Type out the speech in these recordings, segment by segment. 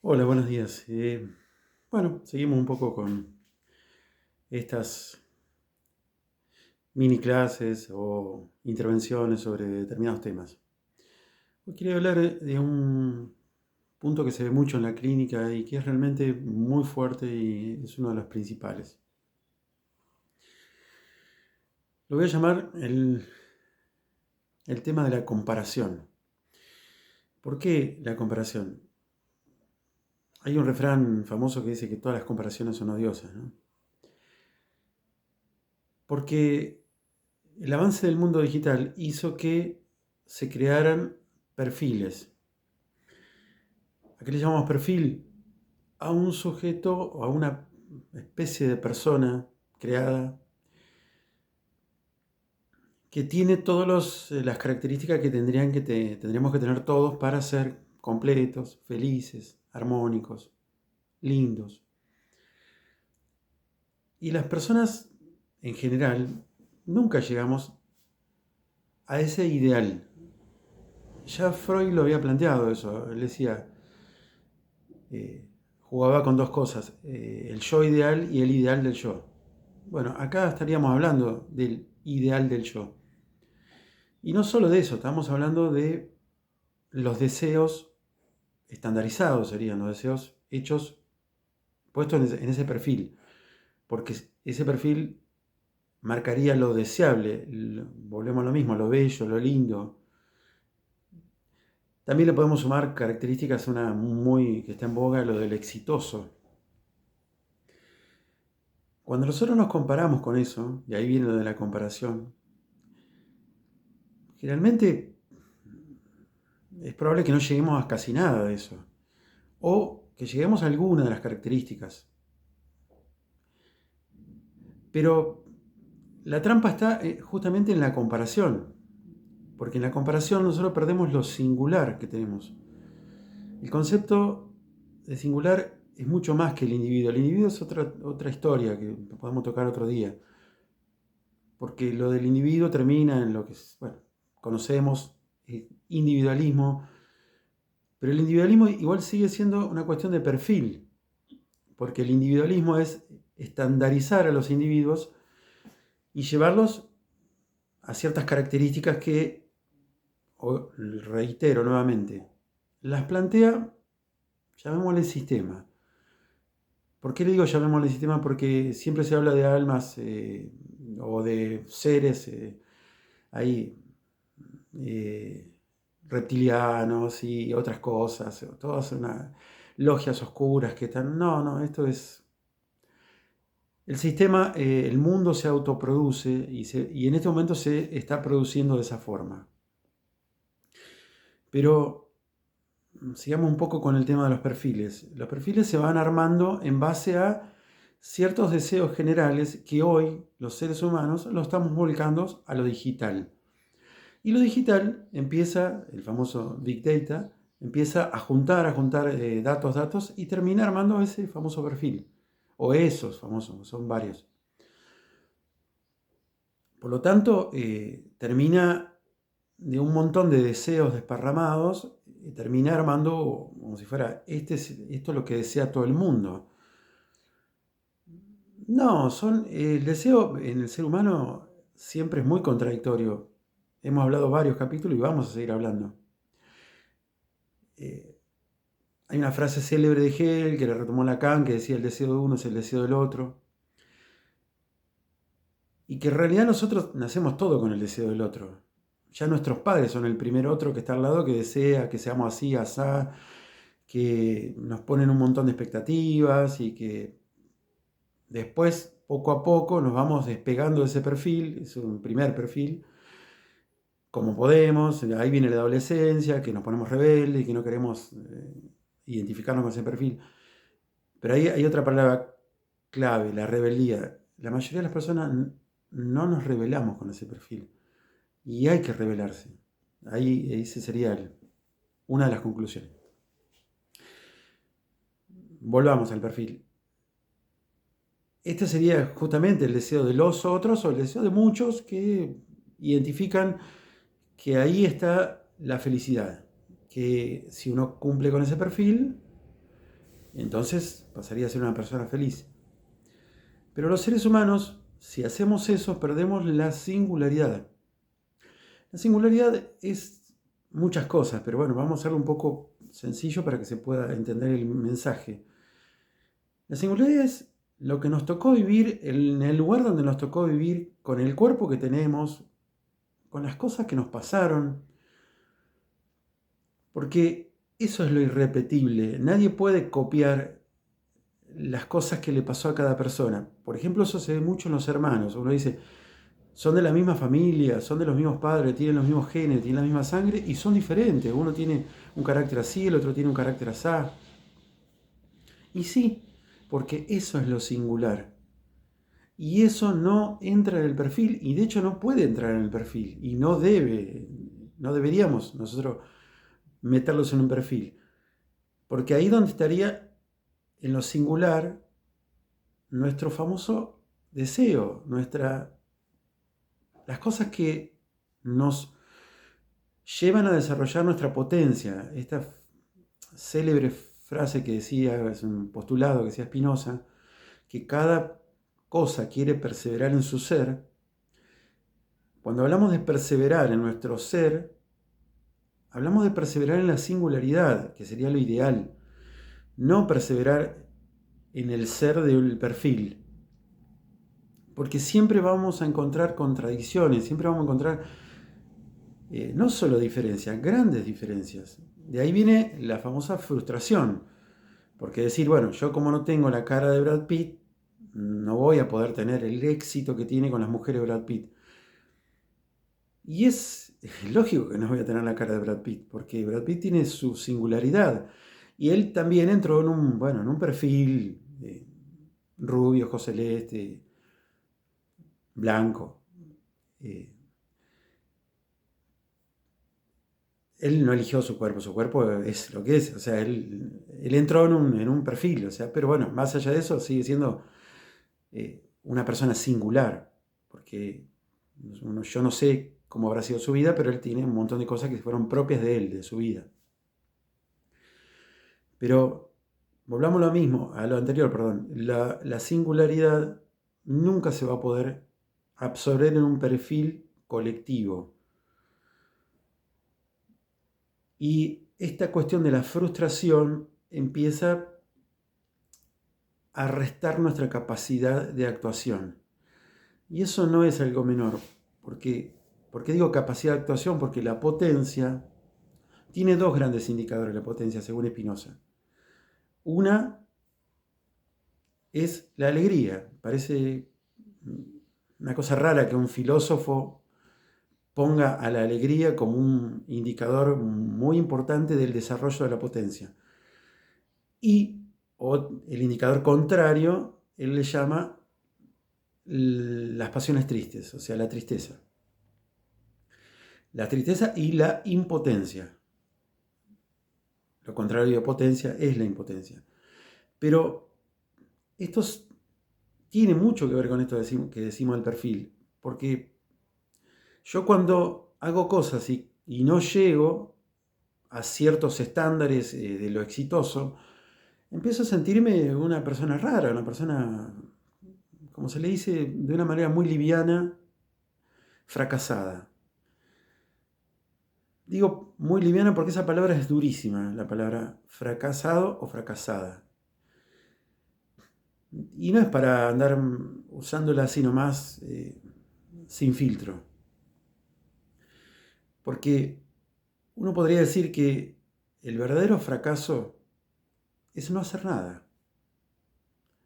Hola, buenos días. Bueno, seguimos un poco con estas mini clases o intervenciones sobre determinados temas. Hoy quería hablar de un punto que se ve mucho en la clínica y que es realmente muy fuerte y es uno de los principales. Lo voy a llamar el tema de la comparación. ¿Por qué la comparación? Hay un refrán famoso que dice que todas las comparaciones son odiosas, ¿no? Porque el avance del mundo digital hizo que se crearan perfiles. ¿A qué le llamamos perfil? A un sujeto o a una especie de persona creada que tiene todas las características que tendríamos que tener todos para ser completos, felices, armónicos, lindos. Y las personas en general nunca llegamos a ese ideal. Ya Freud lo había planteado eso. Él decía, jugaba con dos cosas, el yo ideal y el ideal del yo. Bueno, acá estaríamos hablando del ideal del yo. Y no solo de eso, estamos hablando de los deseos estandarizados, serían los deseos hechos, puestos en ese perfil, porque ese perfil marcaría lo deseable, volvemos a lo mismo, lo bello, lo lindo. También le podemos sumar características, una muy que está en boga, lo del exitoso. Cuando nosotros nos comparamos con eso, y ahí viene lo de la comparación, generalmente es probable que no lleguemos a casi nada de eso, o que lleguemos a alguna de las características. Pero la trampa está justamente en la comparación, porque en la comparación nosotros perdemos lo singular que tenemos. El concepto de singular es mucho más que el individuo. El individuo es otra historia que podemos tocar otro día, porque lo del individuo termina en lo que bueno, conocemos, individualismo, pero el individualismo igual sigue siendo una cuestión de perfil, porque el individualismo es estandarizar a los individuos y llevarlos a ciertas características que, reitero nuevamente, las plantea, llamémosle sistema. ¿Por qué le digo llamémosle sistema? Porque siempre se habla de almas o de seres ahí eh, reptilianos y otras cosas, todas unas logias oscuras que están. No, no, esto es. El sistema, el mundo se autoproduce y en este momento se está produciendo de esa forma. Pero sigamos un poco con el tema de los perfiles. Los perfiles se van armando en base a ciertos deseos generales que hoy los seres humanos lo estamos volcando a lo digital. Y lo digital empieza, el famoso Big Data, empieza a juntar datos y termina armando ese famoso perfil. O esos famosos, son varios. Por lo tanto, termina de un montón de deseos desparramados, termina armando como si fuera, esto es lo que desea todo el mundo. No, el deseo en el ser humano siempre es muy contradictorio. Hemos hablado varios capítulos y vamos a seguir hablando. Eh, Hay una frase célebre de Hegel que le retomó Lacan que decía el deseo de uno es el deseo del otro. Y que en realidad nosotros nacemos todo con el deseo del otro. Ya nuestros padres son el primer otro que está al lado que desea que seamos así, asá, que nos ponen un montón de expectativas y que después, poco a poco, nos vamos despegando de ese perfil, es un primer perfil, como podemos, ahí viene la adolescencia, que nos ponemos rebeldes y que no queremos identificarnos con ese perfil. Pero ahí hay otra palabra clave, la rebeldía. La mayoría de las personas no nos rebelamos con ese perfil. Y hay que rebelarse. Ahí ese sería una de las conclusiones. Volvamos al perfil. Este sería justamente el deseo de los otros o el deseo de muchos que identifican que ahí está la felicidad. Que si uno cumple con ese perfil, Entonces pasaría a ser una persona feliz. Pero los seres humanos, si hacemos eso, perdemos la singularidad. La singularidad es muchas cosas, pero bueno, vamos a hacerlo un poco sencillo para que se pueda entender el mensaje. La singularidad es lo que nos tocó vivir en el lugar donde nos tocó vivir, con el cuerpo que tenemos, con las cosas que nos pasaron, porque eso es lo irrepetible. Nadie puede copiar las cosas que le pasó a cada persona. Por ejemplo, eso se ve mucho en los hermanos. Uno dice, son de la misma familia, son de los mismos padres, tienen los mismos genes, tienen la misma sangre y son diferentes. Uno tiene un carácter así, el otro tiene un carácter así. Y sí, porque eso es lo singular. Y eso no entra en el perfil, y de hecho no puede entrar en el perfil, y no debe, no deberíamos nosotros meterlos en un perfil. Porque ahí donde estaría en lo singular nuestro famoso deseo, las cosas que nos llevan a desarrollar nuestra potencia. Esta célebre frase que decía, es un postulado que decía Spinoza, que cada cosa quiere perseverar en su ser. Cuando hablamos de perseverar en nuestro ser, hablamos de perseverar en la singularidad, que sería lo ideal, no perseverar en el ser del perfil. Porque siempre vamos a encontrar contradicciones, siempre vamos a encontrar no solo diferencias, grandes diferencias. De ahí viene la famosa frustración. Porque decir, bueno, yo como no tengo la cara de Brad Pitt, no voy a poder tener el éxito que tiene con las mujeres Brad Pitt. Y es lógico que no voy a tener la cara de Brad Pitt, porque Brad Pitt tiene su singularidad. Y él también entró en un perfil rubio, ojos celeste, blanco. Él no eligió su cuerpo es lo que es. O sea, él entró en un perfil, o sea, pero bueno, más allá de eso, sigue siendo una persona singular, porque yo no sé cómo habrá sido su vida, pero él tiene un montón de cosas que fueron propias de él, de su vida. Pero volvamos a lo anterior, perdón. La singularidad nunca se va a poder absorber en un perfil colectivo. Y esta cuestión de la frustración empieza a restar nuestra capacidad de actuación. Y eso no es algo menor. ¿Por qué digo capacidad de actuación? Porque la potencia tiene dos grandes indicadores, la potencia, según Spinoza. Una es la alegría. Parece una cosa rara que un filósofo ponga a la alegría como un indicador muy importante del desarrollo de la potencia. Y el indicador contrario, él le llama las pasiones tristes, o sea, la tristeza. La tristeza y la impotencia. Lo contrario de potencia es la impotencia. Pero esto tiene mucho que ver con esto que decimos del perfil. Porque yo cuando hago cosas y no llego a ciertos estándares de lo exitoso, empiezo a sentirme una persona rara, una persona, como se le dice de una manera muy liviana, fracasada. Digo muy liviana porque esa palabra es durísima, la palabra fracasado o fracasada. Y no es para andar usándola así nomás, sin filtro. Porque uno podría decir que el verdadero fracaso es no hacer nada.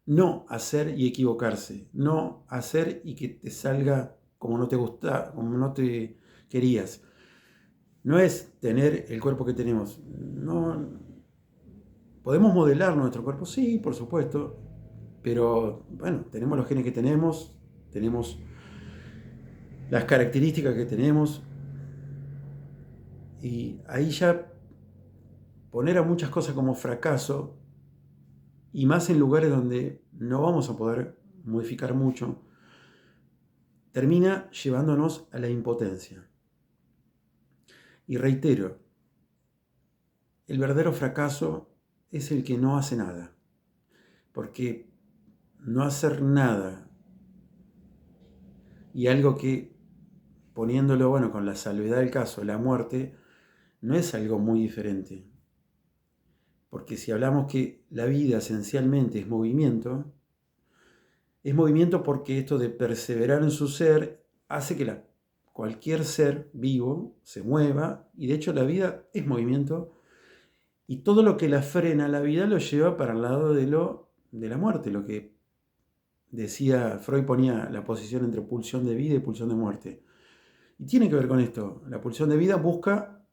No hacer y equivocarse. No hacer y que te salga como no te gusta, como no te querías. No es tener el cuerpo que tenemos. No, ¿podemos modelar nuestro cuerpo? Sí, por supuesto. Pero bueno, tenemos los genes que tenemos las características que tenemos. Y ahí ya poner a muchas cosas como fracaso, y más en lugares donde no vamos a poder modificar mucho, termina llevándonos a la impotencia. Y reitero, el verdadero fracaso es el que no hace nada. Porque no hacer nada y algo que, poniéndolo, bueno, con la salvedad del caso, la muerte, no es algo muy diferente. Porque si hablamos que la vida esencialmente es movimiento porque esto de perseverar en su ser hace que cualquier ser vivo se mueva, y de hecho la vida es movimiento, y todo lo que la frena la vida lo lleva para el lado de la muerte, lo que decía Freud, ponía la posición entre pulsión de vida y pulsión de muerte. Y tiene que ver con esto. La pulsión de vida busca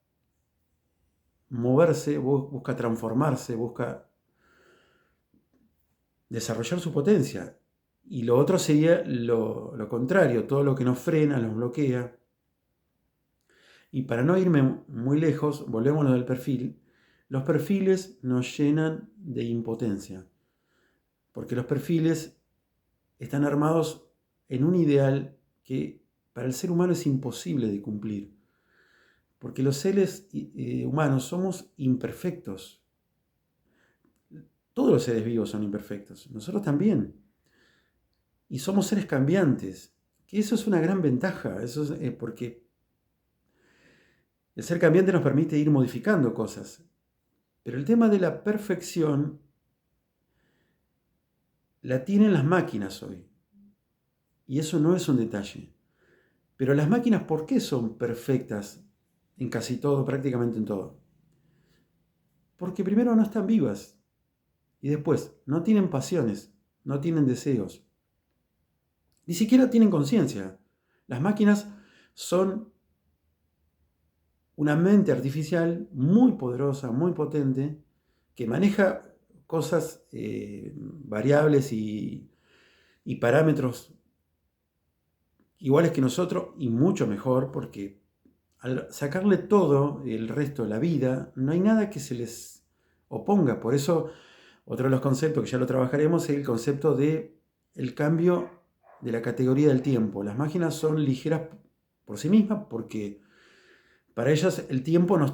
moverse, busca transformarse, busca desarrollar su potencia. Y lo otro sería lo contrario, todo lo que nos frena, nos bloquea. Y para no irme muy lejos, volvemos a lo del perfil. Los perfiles nos llenan de impotencia, porque los perfiles están armados en un ideal que para el ser humano es imposible de cumplir, porque los seres humanos somos imperfectos. Todos los seres vivos son imperfectos, nosotros también. Y somos seres cambiantes, que eso es una gran ventaja, eso es, porque el ser cambiante nos permite ir modificando cosas. Pero el tema de la perfección la tienen las máquinas hoy. Y eso no es un detalle. Pero las máquinas, ¿por qué son perfectas en casi todo, prácticamente en todo? Porque primero no están vivas. Y después, no tienen pasiones, no tienen deseos. Ni siquiera tienen conciencia. Las máquinas son una mente artificial muy poderosa, muy potente, que maneja cosas, variables y parámetros iguales que nosotros y mucho mejor, porque al sacarle todo el resto de la vida, no hay nada que se les oponga. Por eso, otro de los conceptos que ya lo trabajaremos es el concepto de el cambio de la categoría del tiempo. Las máquinas son ligeras por sí mismas porque para ellas el tiempo no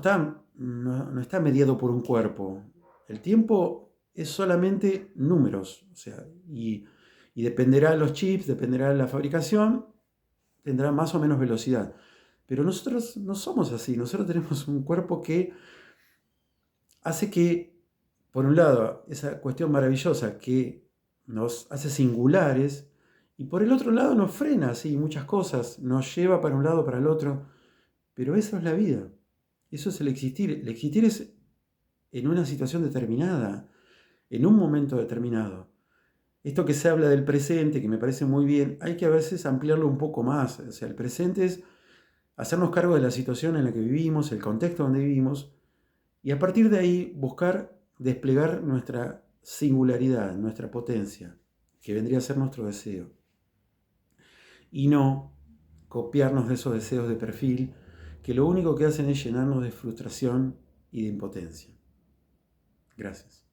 está mediado por un cuerpo. El tiempo es solamente números, o sea, y dependerá de los chips, dependerá de la fabricación, tendrá más o menos velocidad. Pero nosotros no somos así, nosotros tenemos un cuerpo que hace que, por un lado, esa cuestión maravillosa que nos hace singulares, y por el otro lado nos frena así muchas cosas, nos lleva para un lado, para el otro. Pero eso es la vida, eso es el existir. El existir es en una situación determinada, en un momento determinado. Esto que se habla del presente, que me parece muy bien, hay que a veces ampliarlo un poco más. O sea, el presente es hacernos cargo de la situación en la que vivimos, el contexto donde vivimos, y a partir de ahí buscar desplegar nuestra singularidad, nuestra potencia, que vendría a ser nuestro deseo. Y no copiarnos de esos deseos de perfil que lo único que hacen es llenarnos de frustración y de impotencia. Gracias.